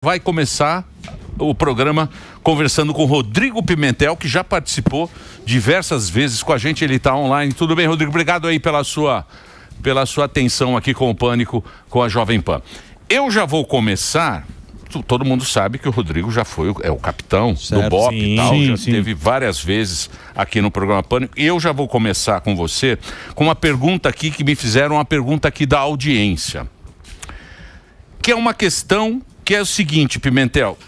Vai começar o programa conversando com o Rodrigo Pimentel, que já participou diversas vezes com a gente. Ele está online. Tudo bem, Rodrigo? Obrigado aí pela sua atenção aqui com o Pânico, com a Jovem Pan. Eu já vou começar. Todo mundo sabe que o Rodrigo já foi o capitão do BOPE e tal, já esteve várias vezes aqui no programa Pânico. E eu já vou começar com você com uma pergunta aqui que me fizeram, uma pergunta aqui da audiência. Que é uma questão que é o seguinte, Pimentel,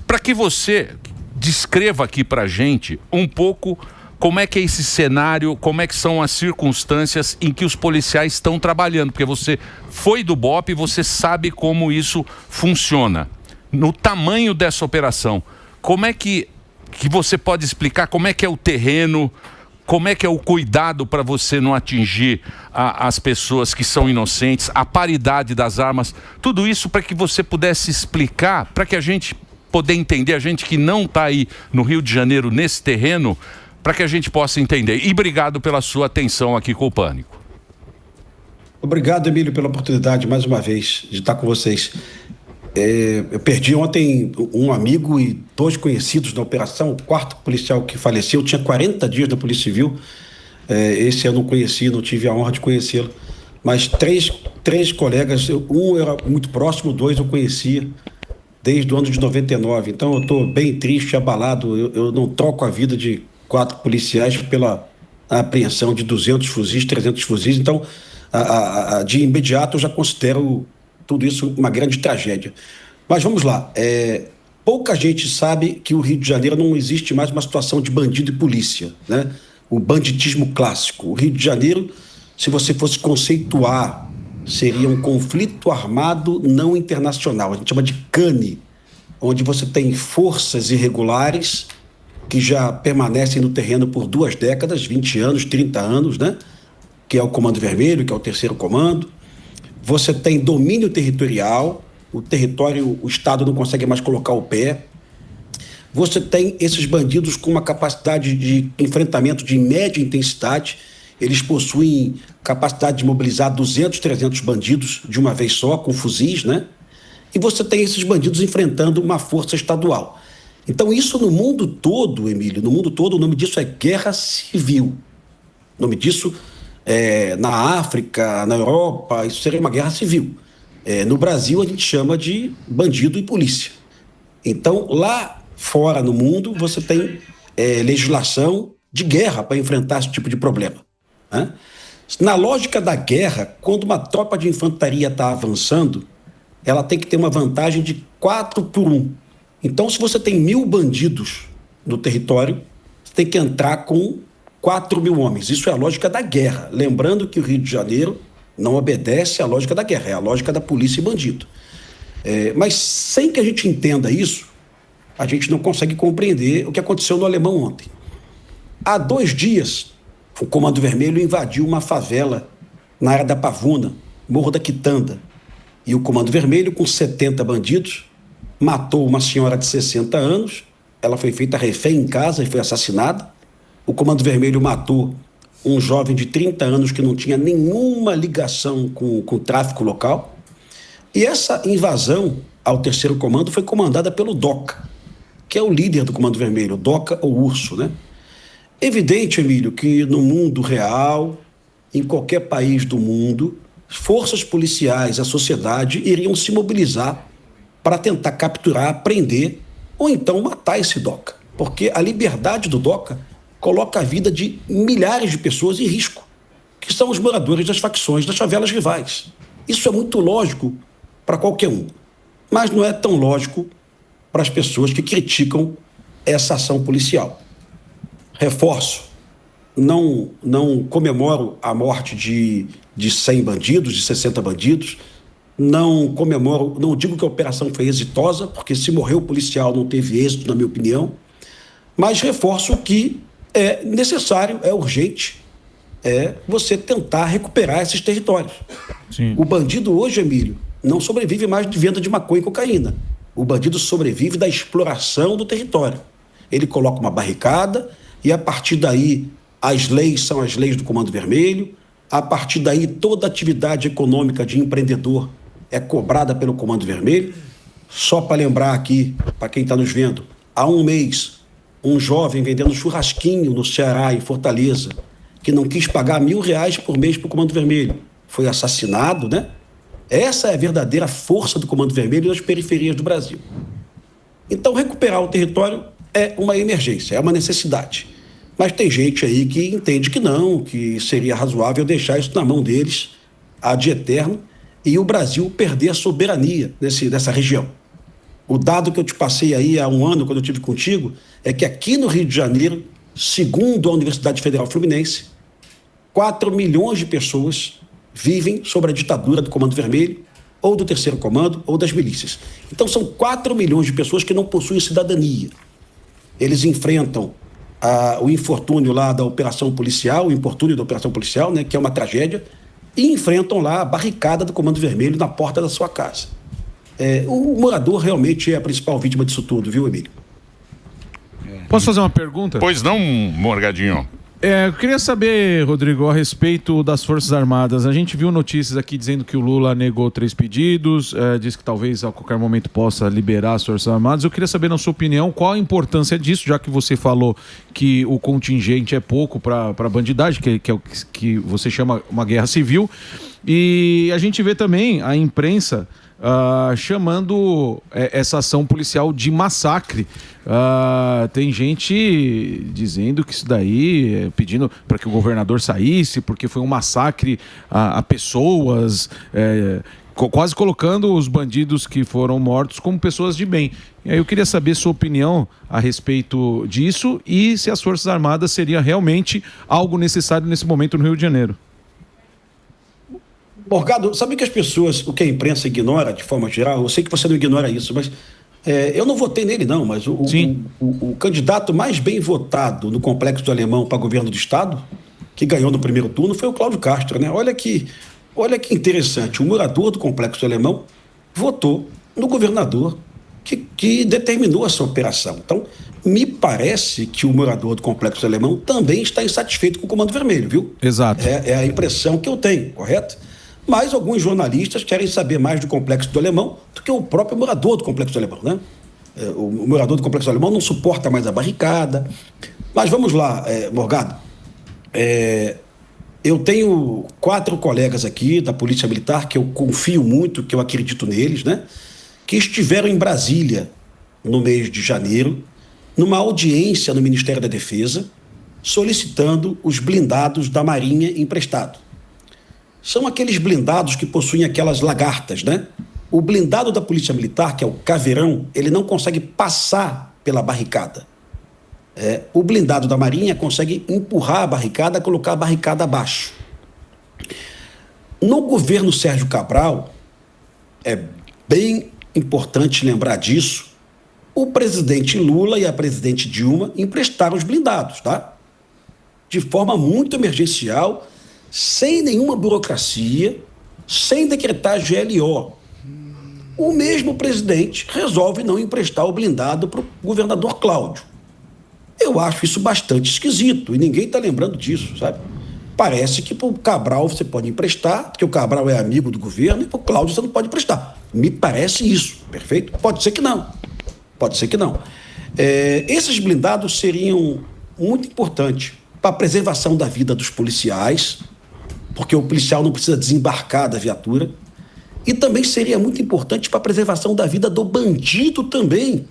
para que você descreva aqui para a gente um pouco como é que é esse cenário, como é que são as circunstâncias em que os policiais estão trabalhando, porque você foi do BOPE e você sabe como isso funciona. No tamanho dessa operação, como é que você pode explicar como é que é o terreno, como é que é o cuidado para você não atingir as pessoas que são inocentes, a paridade das armas, tudo isso para que você pudesse explicar, para que a gente poder entender, a gente que não está aí no Rio de Janeiro, nesse terreno, para que a gente possa entender. E obrigado pela sua atenção aqui com o Pânico. Obrigado, Emílio, pela oportunidade, mais uma vez, de estar com vocês. Eu perdi ontem um amigo e 2 conhecidos na operação, o 4º policial que faleceu, tinha 40 dias da Polícia Civil, esse eu não conheci, não tive a honra de conhecê-lo, mas três colegas, um era muito próximo, 2 eu conhecia desde o ano de 99, então eu estou bem triste, abalado, eu não troco a vida de 4 policiais pela apreensão de 200 fuzis, 300 fuzis, então de imediato eu já considero tudo isso uma grande tragédia. Mas vamos lá, pouca gente sabe que o Rio de Janeiro não existe mais uma situação de bandido e polícia, né? O banditismo clássico. O Rio de Janeiro, se você fosse conceituar, seria um conflito armado não internacional. A gente chama de CANI, onde você tem forças irregulares que já permanecem no terreno por 2 décadas, 20 anos, 30 anos, né? Que é o Comando Vermelho, que é o 3º Comando. Você tem domínio territorial, o Estado não consegue mais colocar o pé. Você tem esses bandidos com uma capacidade de enfrentamento de média intensidade. Eles possuem capacidade de mobilizar 200, 300 bandidos de uma vez só, com fuzis, né? E você tem esses bandidos enfrentando uma força estadual. Então, isso no mundo todo, Emílio, no mundo todo, o nome disso é guerra civil. O nome disso na África, na Europa, isso seria uma guerra civil. No Brasil, a gente chama de bandido e polícia. Então, lá fora no mundo, você tem legislação de guerra para enfrentar esse tipo de problema, né? Na lógica da guerra, quando uma tropa de infantaria está avançando, ela tem que ter uma vantagem de 4-1. Então, se você tem 1.000 bandidos no território, você tem que entrar com 4.000 homens. Isso é a lógica da guerra. Lembrando que o Rio de Janeiro não obedece à lógica da guerra, é a lógica da polícia e bandido. Mas sem que a gente entenda isso, a gente não consegue compreender o que aconteceu no Alemão ontem. Há 2 dias, o Comando Vermelho invadiu uma favela na área da Pavuna, Morro da Quitanda. E o Comando Vermelho, com 70 bandidos, matou uma senhora de 60 anos, ela foi feita refém em casa e foi assassinada. O Comando Vermelho matou um jovem de 30 anos que não tinha nenhuma ligação com o tráfico local. E essa invasão ao 3º Comando foi comandada pelo DOCA, que é o líder do Comando Vermelho, o DOCA ou Urso, né? Evidente, Emílio, que no mundo real, em qualquer país do mundo, forças policiais, a sociedade iriam se mobilizar para tentar capturar, prender ou então matar esse DOCA. Porque a liberdade do DOCA coloca a vida de milhares de pessoas em risco, que são os moradores das facções, das favelas rivais. Isso é muito lógico para qualquer um, mas não é tão lógico para as pessoas que criticam essa ação policial. Reforço, não comemoro a morte de 100 bandidos, de 60 bandidos, não digo que a operação foi exitosa, porque se morreu o policial não teve êxito, na minha opinião, mas reforço que é necessário, é urgente, você tentar recuperar esses territórios. Sim. O bandido hoje, Emílio, não sobrevive mais de venda de maconha e cocaína. O bandido sobrevive da exploração do território. Ele coloca uma barricada e, a partir daí, as leis são as leis do Comando Vermelho. A partir daí, toda atividade econômica de empreendedor é cobrada pelo Comando Vermelho. Só para lembrar aqui, para quem está nos vendo, há um mês, um jovem vendendo churrasquinho no Ceará, em Fortaleza, que não quis pagar R$1.000 por mês para o Comando Vermelho, foi assassinado, né? Essa é a verdadeira força do Comando Vermelho nas periferias do Brasil. Então, recuperar o território é uma emergência, é uma necessidade. Mas tem gente aí que entende que não, que seria razoável deixar isso na mão deles, ad eterno, e o Brasil perder a soberania dessa região. O dado que eu te passei aí há um ano, quando eu estive contigo, é que aqui no Rio de Janeiro, segundo a Universidade Federal Fluminense, 4 milhões de pessoas vivem sob a ditadura do Comando Vermelho, ou do Terceiro Comando, ou das milícias. Então são 4 milhões de pessoas que não possuem cidadania. Eles enfrentam o infortúnio lá da operação policial, o infortúnio da operação policial, né, que é uma tragédia, e enfrentam lá a barricada do Comando Vermelho na porta da sua casa. O morador realmente é a principal vítima disso tudo, viu, Emílio? Posso fazer uma pergunta? Pois não, Morgadinho. Eu queria saber, Rodrigo, a respeito das Forças Armadas. A gente viu notícias aqui dizendo que o Lula negou 3 pedidos, disse que talvez a qualquer momento possa liberar as Forças Armadas. Eu queria saber, na sua opinião, qual a importância disso, já que você falou que o contingente é pouco para a bandidagem, que é o que você chama uma guerra civil. E a gente vê também a imprensa chamando essa ação policial de massacre. Tem gente dizendo que isso daí, pedindo para que o governador saísse, porque foi um massacre a pessoas, quase colocando os bandidos que foram mortos como pessoas de bem. E aí eu queria saber sua opinião a respeito disso e se as Forças Armadas seria realmente algo necessário nesse momento no Rio de Janeiro. Morgado, sabe que as pessoas, o que a imprensa ignora de forma geral, eu sei que você não ignora isso, mas eu não votei nele não, mas o candidato mais bem votado no Complexo do Alemão para governo do Estado, que ganhou no primeiro turno, foi o Cláudio Castro, né? Olha que interessante, o morador do Complexo do Alemão votou no governador que determinou essa operação. Então, me parece que o morador do Complexo do Alemão também está insatisfeito com o Comando Vermelho, viu? Exato. É a impressão que eu tenho, correto? Mas alguns jornalistas querem saber mais do Complexo do Alemão do que o próprio morador do Complexo do Alemão, né? O morador do Complexo do Alemão não suporta mais a barricada. Mas vamos lá, Morgado. Eu tenho 4 colegas aqui da Polícia Militar que eu confio muito, que eu acredito neles, né? Que estiveram em Brasília no mês de janeiro, numa audiência no Ministério da Defesa, solicitando os blindados da Marinha emprestados. São aqueles blindados que possuem aquelas lagartas, né? O blindado da Polícia Militar, que é o Caveirão, ele não consegue passar pela barricada. O blindado da Marinha consegue empurrar a barricada, colocar a barricada abaixo. No governo Sérgio Cabral, é bem importante lembrar disso, o presidente Lula e a presidente Dilma emprestaram os blindados, tá? De forma muito emergencial, sem nenhuma burocracia, sem decretar GLO. O mesmo presidente resolve não emprestar o blindado para o governador Cláudio. Eu acho isso bastante esquisito e ninguém está lembrando disso, sabe? Parece que para o Cabral você pode emprestar, porque o Cabral é amigo do governo, e para o Cláudio você não pode emprestar. Me parece isso, perfeito? Pode ser que não. Pode ser que não. Esses blindados seriam muito importantes para a preservação da vida dos policiais, porque o policial não precisa desembarcar da viatura, e também seria muito importante para a preservação da vida do bandido também,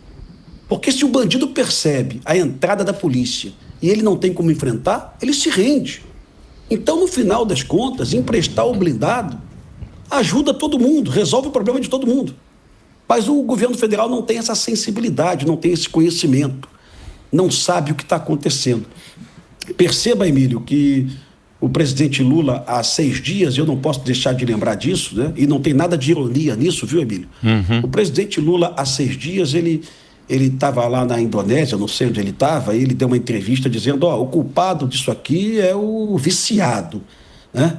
porque se o bandido percebe a entrada da polícia e ele não tem como enfrentar, ele se rende. Então, no final das contas, emprestar o blindado ajuda todo mundo, resolve o problema de todo mundo. Mas o governo federal não tem essa sensibilidade, não tem esse conhecimento, não sabe o que está acontecendo. Perceba, Emílio, que o presidente Lula, há 6 dias, eu não posso deixar de lembrar disso, né? E não tem nada de ironia nisso, viu, Emílio? O presidente Lula, há 6 dias, ele estava lá na Indonésia, não sei onde ele estava, ele deu uma entrevista dizendo, o culpado disso aqui é o viciado, né?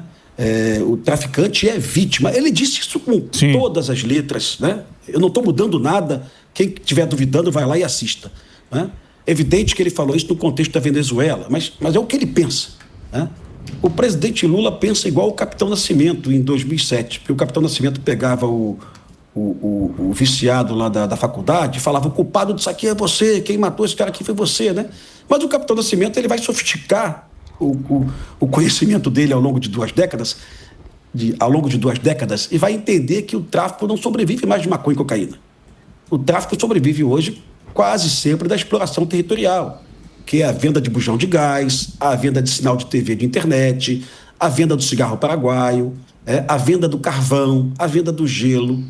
O traficante é vítima. Ele disse isso com todas as letras, né? Eu não estou mudando nada, quem estiver duvidando vai lá e assista, né? Evidente que ele falou isso no contexto da Venezuela, mas é o que ele pensa, né? O presidente Lula pensa igual o Capitão Nascimento em 2007, porque o Capitão Nascimento pegava o o viciado lá da faculdade, falava: o culpado disso aqui é você, quem matou esse cara aqui foi você, né? Mas o Capitão Nascimento, ele vai sofisticar o conhecimento dele ao longo de 2 décadas, e vai entender que o tráfico não sobrevive mais de maconha e cocaína. O tráfico sobrevive hoje quase sempre da exploração territorial, que é a venda de bujão de gás, a venda de sinal de TV de internet, a venda do cigarro paraguaio, a venda do carvão, a venda do gelo,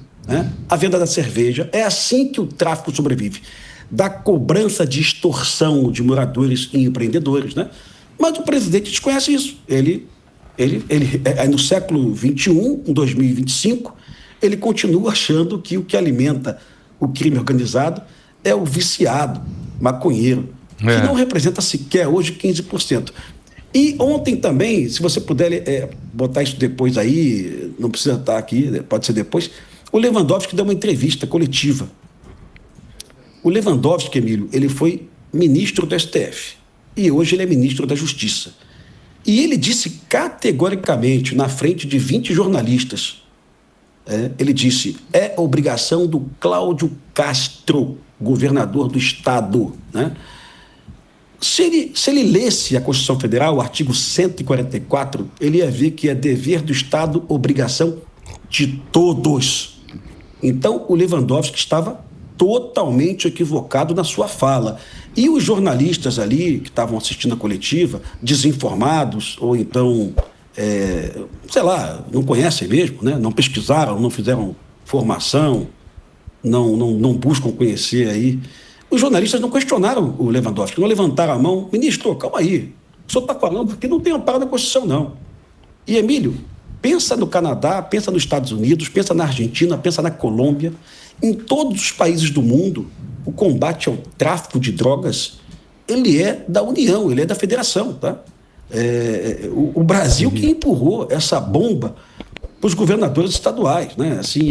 a venda da cerveja. É assim que o tráfico sobrevive, da cobrança de extorsão de moradores e empreendedores, né? Mas o presidente desconhece isso. Ele no século XXI, em 2025, ele continua achando que o que alimenta o crime organizado é o viciado maconheiro, que não representa sequer hoje 15%. E ontem também, se você puder botar isso depois aí, não precisa estar aqui, pode ser depois, o Lewandowski deu uma entrevista coletiva. O Lewandowski, Emílio, ele foi ministro do STF e hoje ele é ministro da Justiça. E ele disse categoricamente, na frente de 20 jornalistas, ele disse: é obrigação do Cláudio Castro, governador do estado, né? Se ele lesse a Constituição Federal, o artigo 144, ele ia ver que é dever do Estado, obrigação de todos. Então, o Lewandowski estava totalmente equivocado na sua fala. E os jornalistas ali, que estavam assistindo a coletiva, desinformados, ou então, sei lá, não conhecem mesmo, né? Não pesquisaram, não fizeram formação, não buscam conhecer aí. Os jornalistas não questionaram o Lewandowski, não levantaram a mão: ministro, calma aí, o senhor está falando que não tem amparo na Constituição, não. E, Emílio, pensa no Canadá, pensa nos Estados Unidos, pensa na Argentina, pensa na Colômbia. Em todos os países do mundo, o combate ao tráfico de drogas, ele é da União, ele é da Federação, tá? O Brasil que empurrou essa bomba para os governadores estaduais, né? Assim,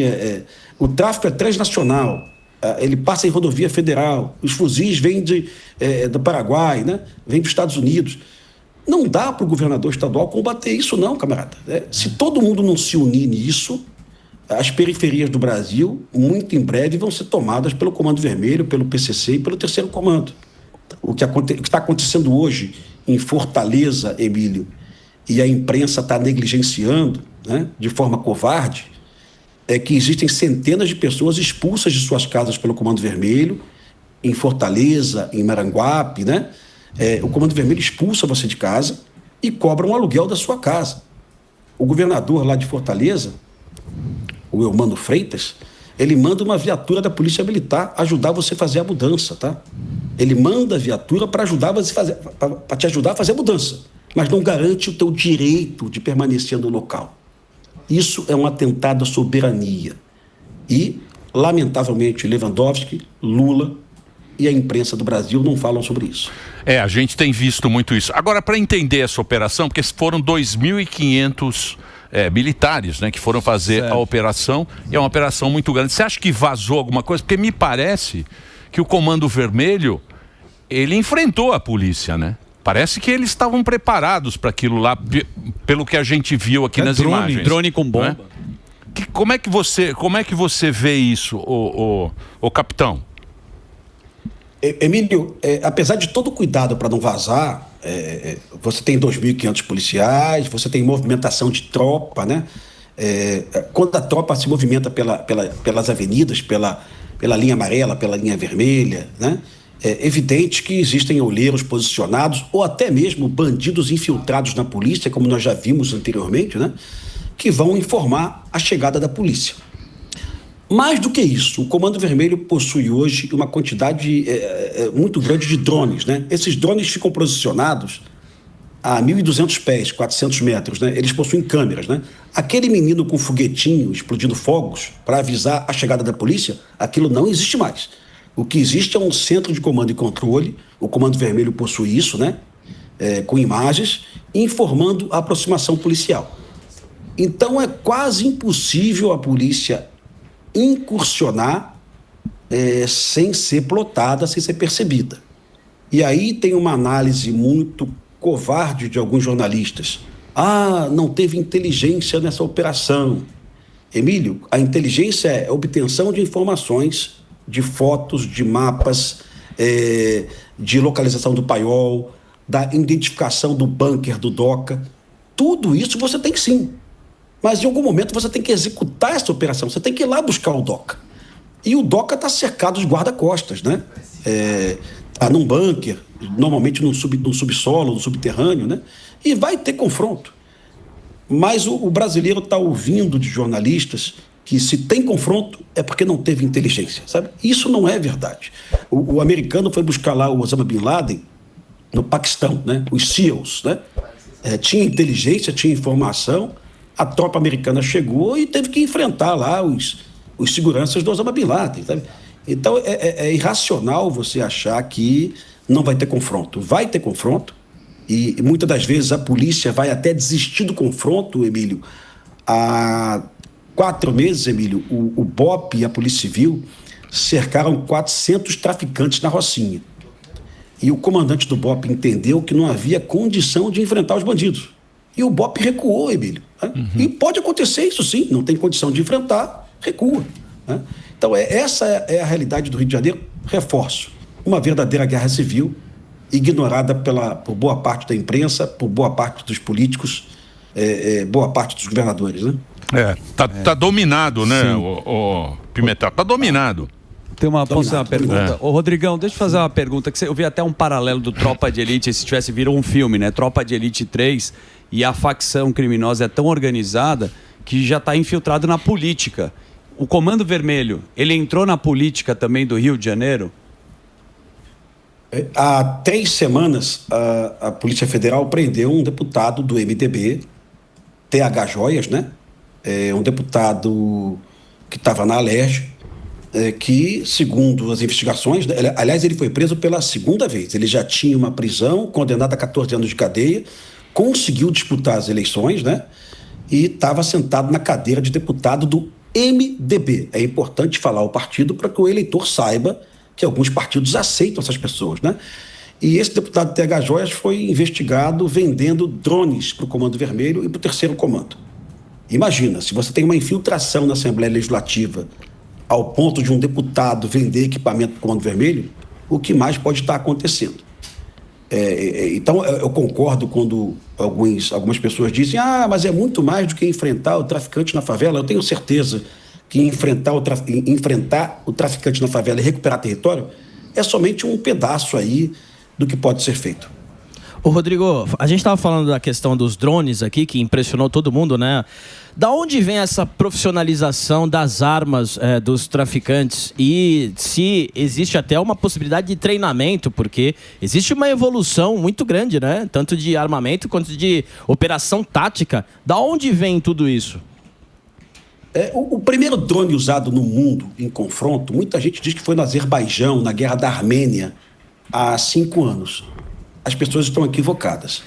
o tráfico é transnacional. Ele passa em rodovia federal, os fuzis vêm do Paraguai, né? Vêm dos Estados Unidos. Não dá para o governador estadual combater isso, não, camarada. Se todo mundo não se unir nisso, as periferias do Brasil, muito em breve, vão ser tomadas pelo Comando Vermelho, pelo PCC e pelo Terceiro Comando. O que está acontecendo hoje em Fortaleza, Emílio, e a imprensa está negligenciando, né, de forma covarde, é que existem centenas de pessoas expulsas de suas casas pelo Comando Vermelho, em Fortaleza, em Maranguape, né? O Comando Vermelho expulsa você de casa e cobra um aluguel da sua casa. O governador lá de Fortaleza, o Eumano Freitas, ele manda uma viatura da Polícia Militar ajudar você a fazer a mudança, tá? Ele manda a viatura para te ajudar a fazer a mudança, mas não garante o teu direito de permanecer no local. Isso é um atentado à soberania. E, lamentavelmente, Lewandowski, Lula e a imprensa do Brasil não falam sobre isso. A gente tem visto muito isso. Agora, para entender essa operação, porque foram 2.500 militares, né, que foram fazer a operação, e é uma operação muito grande. Você acha que vazou alguma coisa? Porque me parece que o Comando Vermelho, ele enfrentou a polícia, né? Parece que eles estavam preparados para aquilo lá, pelo que a gente viu aqui nas imagens. Drone com bomba. Como é que você vê isso, o capitão? Emílio, apesar de todo o cuidado para não vazar, você tem 2.500 policiais, você tem movimentação de tropa, né? Quando a tropa se movimenta pelas avenidas, pela linha amarela, pela linha vermelha, né? É evidente que existem olheiros posicionados ou até mesmo bandidos infiltrados na polícia, como nós já vimos anteriormente, né? Que vão informar a chegada da polícia. Mais do que isso, o Comando Vermelho possui hoje uma quantidade muito grande de drones, né? Esses drones ficam posicionados a 1.200 pés, 400 metros, né? Eles possuem câmeras, né? Aquele menino com foguetinho explodindo fogos para avisar a chegada da polícia, aquilo não existe mais. O que existe é um centro de comando e controle, o Comando Vermelho possui isso, né? Com imagens, informando a aproximação policial. Então é quase impossível a polícia incursionar sem ser plotada, sem ser percebida. E aí tem uma análise muito covarde de alguns jornalistas. Não teve inteligência nessa operação. Emílio, a inteligência é a obtenção de informações, de fotos, de mapas, de localização do paiol, da identificação do bunker, do DOCA. Tudo isso você tem sim. Mas em algum momento você tem que executar essa operação, você tem que ir lá buscar o DOCA. E o DOCA está cercado de guarda-costas, né? Está num bunker, normalmente no subsolo, no subterrâneo, né? E vai ter confronto. Mas o brasileiro está ouvindo de jornalistas que se tem confronto é porque não teve inteligência, sabe? Isso não é verdade. O americano foi buscar lá o Osama Bin Laden no Paquistão, né? Os SEALs, né? Tinha inteligência, tinha informação, a tropa americana chegou e teve que enfrentar lá os seguranças do Osama Bin Laden, sabe? Então é irracional você achar que não vai ter confronto. Vai ter confronto. E muitas das vezes a polícia vai até desistir do confronto, Emílio. Há 4 meses, Emílio, o BOP e a Polícia Civil cercaram 400 traficantes na Rocinha. E o comandante do BOP entendeu que não havia condição de enfrentar os bandidos. E o BOP recuou, Emílio. Né? E pode acontecer isso por não tem condição de enfrentar, recua. Né? Então essa é a realidade do Rio de Janeiro. Reforço, uma verdadeira guerra civil, ignorada por boa parte da imprensa, por boa parte dos políticos, boa parte dos governadores, né? Tá dominado, né, o Pimentel? Tá dominado. Posso fazer uma pergunta? Ô, Rodrigão, deixa eu fazer uma pergunta. Eu vi até um paralelo do Tropa de Elite, se tivesse virou um filme, né? Tropa de Elite 3, e a facção criminosa é tão organizada que já está infiltrado na política. O Comando Vermelho, ele entrou na política também do Rio de Janeiro? Há 3 semanas, a Polícia Federal prendeu um deputado do MDB, TH Joias, né? Um deputado que estava na Alerj, que, segundo as investigações, aliás, ele foi preso pela 2ª vez. Ele já tinha uma prisão, condenado a 14 anos de cadeia, conseguiu disputar as eleições, né? E estava sentado na cadeira de deputado do MDB. É importante falar o partido para que o eleitor saiba que alguns partidos aceitam essas pessoas, né? E esse deputado TH Joias foi investigado vendendo drones para o Comando Vermelho e para o 3º Comando. Imagina, se você tem uma infiltração na Assembleia Legislativa ao ponto de um deputado vender equipamento para o Comando Vermelho, o que mais pode estar acontecendo? Então, eu concordo quando algumas pessoas dizem mas é muito mais do que enfrentar o traficante na favela. Eu tenho certeza que enfrentar o traficante na favela e recuperar território é somente um pedaço aí do que pode ser feito. Ô Rodrigo, a gente estava falando da questão dos drones aqui, que impressionou todo mundo, né? Da onde vem essa profissionalização das armas dos traficantes? E se existe até uma possibilidade de treinamento, porque existe uma evolução muito grande, né? Tanto de armamento quanto de operação tática. Da onde vem tudo isso? O primeiro drone usado no mundo em confronto, muita gente diz que foi no Azerbaijão, na Guerra da Armênia, há 5 anos. As pessoas estão equivocadas.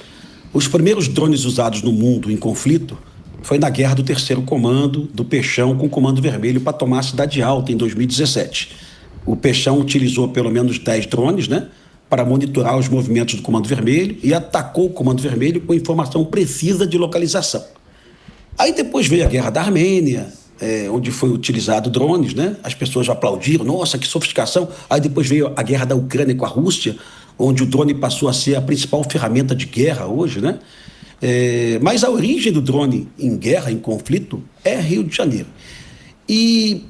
Os primeiros drones usados no mundo em conflito foi na Guerra do 3º Comando, do Peixão com o Comando Vermelho para tomar a Cidade Alta, em 2017. O Peixão utilizou pelo menos 10 drones, né, para monitorar os movimentos do Comando Vermelho e atacou o Comando Vermelho com informação precisa de localização. Aí depois veio a Guerra da Armênia, onde foi utilizado drones, né? As pessoas aplaudiram, nossa, que sofisticação. Aí depois veio a Guerra da Ucrânia com a Rússia, onde o drone passou a ser a principal ferramenta de guerra hoje, né? Mas a origem do drone em guerra, em conflito, é Rio de Janeiro. E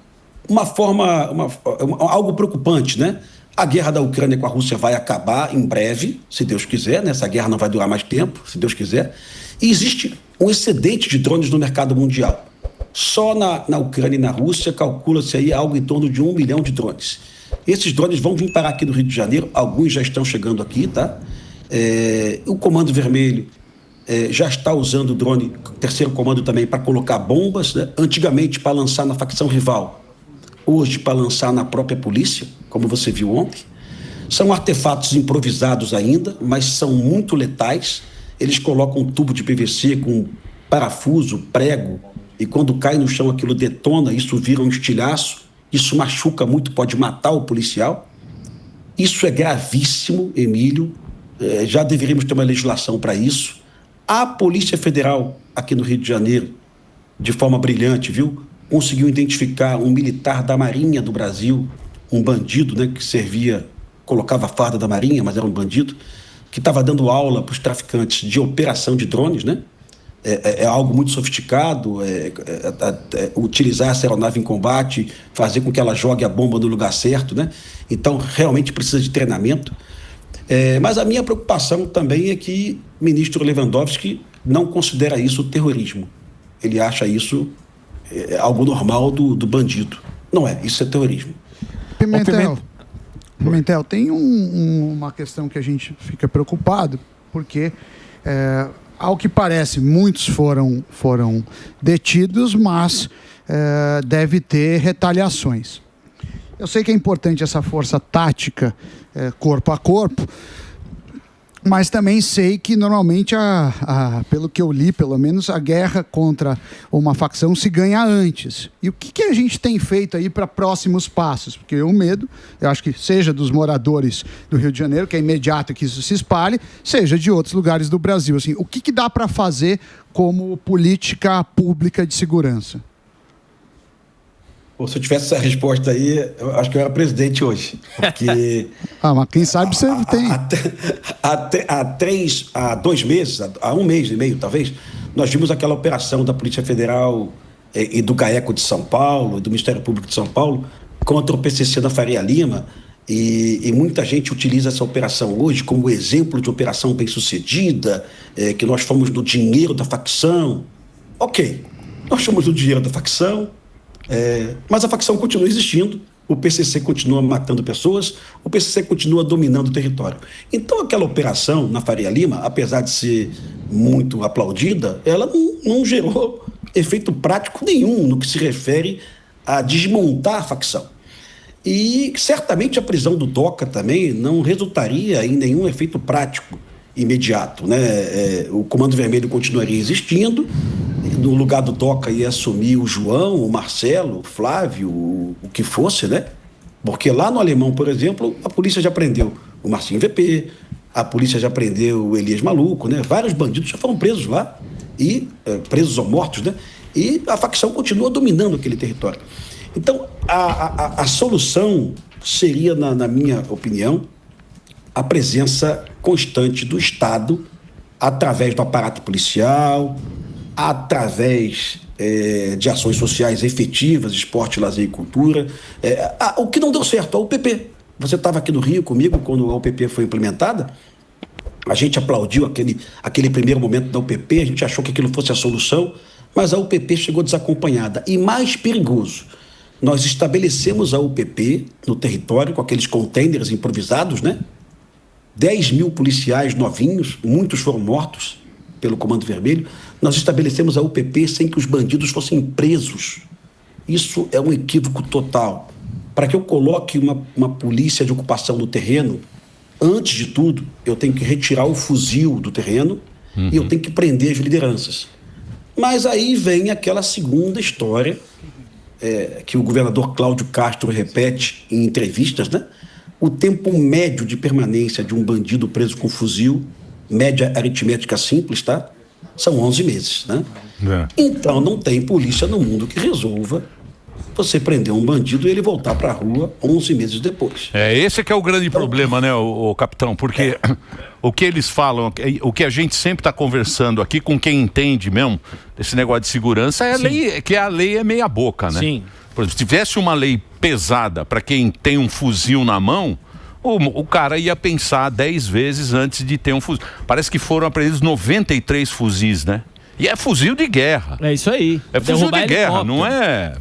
algo preocupante, né? A guerra da Ucrânia com a Rússia vai acabar em breve, se Deus quiser, né? Essa guerra não vai durar mais tempo, se Deus quiser. E existe um excedente de drones no mercado mundial. Só na Ucrânia e na Rússia calcula-se aí algo em torno de 1 milhão de drones. Esses drones vão vir parar aqui no Rio de Janeiro, alguns já estão chegando aqui, tá? O Comando Vermelho já está usando o drone, 3º Comando também, para colocar bombas, né? Antigamente para lançar na facção rival, hoje para lançar na própria polícia, como você viu ontem. São artefatos improvisados ainda, mas são muito letais. Eles colocam um tubo de PVC com parafuso, prego, e quando cai no chão aquilo detona, isso vira um estilhaço, isso machuca muito, pode matar o policial. Isso é gravíssimo, Emílio, já deveríamos ter uma legislação para isso. A Polícia Federal, aqui no Rio de Janeiro, de forma brilhante, viu? conseguiu identificar um militar da Marinha do Brasil, um bandido, né, que colocava a farda da Marinha, mas era um bandido, que estava dando aula para os traficantes de operação de drones, né? É algo muito sofisticado, utilizar essa aeronave em combate, fazer com que ela jogue a bomba no lugar certo, né? Então, realmente precisa de treinamento. Mas a minha preocupação também é que o ministro Lewandowski não considera isso terrorismo. Ele acha isso algo normal do bandido. Não é, isso é terrorismo. Pimentel, tem uma questão que a gente fica preocupado, porque, ao que parece, muitos foram detidos, mas deve ter retaliações. Eu sei que é importante essa força tática, corpo a corpo, mas também sei que normalmente, pelo que eu li, pelo menos, a guerra contra uma facção se ganha antes. E o que a gente tem feito aí para próximos passos? Porque o medo, eu acho que seja dos moradores do Rio de Janeiro, que é imediato que isso se espalhe, seja de outros lugares do Brasil. Assim, o que dá para fazer como política pública de segurança? Se eu tivesse essa resposta aí, eu acho que eu era presidente hoje. Porque mas quem sabe você tem. Há 2 meses, há 1 mês e meio, talvez, nós vimos aquela operação da Polícia Federal e do GAECO de São Paulo, do Ministério Público de São Paulo, contra o PCC da Faria Lima. E muita gente utiliza essa operação hoje como exemplo de operação bem-sucedida, que nós fomos no dinheiro da facção. Ok, nós fomos no dinheiro da facção, mas a facção continua existindo, o PCC continua matando pessoas, o PCC continua dominando o território. Então aquela operação na Faria Lima, apesar de ser muito aplaudida, ela não gerou efeito prático nenhum no que se refere a desmontar a facção. E certamente a prisão do Doca também não resultaria em nenhum efeito prático imediato, né? O Comando Vermelho continuaria existindo, no lugar do Doca ia assumir o João, o Marcelo, o Flávio, o que fosse, né? Porque lá no Alemão, por exemplo, a polícia já prendeu o Marcinho VP, a polícia já prendeu o Elias Maluco, né? Vários bandidos já foram presos lá, e presos ou mortos, né? E a facção continua dominando aquele território. Então, a solução seria, na minha opinião, a presença constante do Estado através do aparato policial, através de ações sociais efetivas, esporte, lazer e cultura. O que não deu certo, a UPP. Você estava aqui no Rio comigo quando a UPP foi implementada. A gente aplaudiu aquele primeiro momento da UPP, a gente achou que aquilo fosse a solução, mas a UPP chegou desacompanhada. E mais perigoso, nós estabelecemos a UPP no território com aqueles containers improvisados, né? 10 mil policiais novinhos, muitos foram mortos pelo Comando Vermelho. Nós estabelecemos a UPP sem que os bandidos fossem presos. Isso é um equívoco total. Para que eu coloque uma polícia de ocupação no terreno, antes de tudo, eu tenho que retirar o fuzil do terreno e eu tenho que prender as lideranças. Mas aí vem aquela segunda história que o governador Cláudio Castro repete em entrevistas, né? O tempo médio de permanência de um bandido preso com fuzil, média aritmética simples, tá? São 11 meses, né? Então não tem polícia no mundo que resolva você prender um bandido e ele voltar para a rua 11 meses depois. Esse que é o grande problema, né, o capitão? Porque o que eles falam, o que a gente sempre está conversando aqui com quem entende mesmo desse negócio de segurança é a lei é meia boca, né? Sim. Por exemplo, se tivesse uma lei pesada para quem tem um fuzil na mão, o cara ia pensar 10 vezes antes de ter um fuzil. Parece que foram apreendidos 93 fuzis, né? E é fuzil de guerra. É isso aí. É fuzil de guerra, não é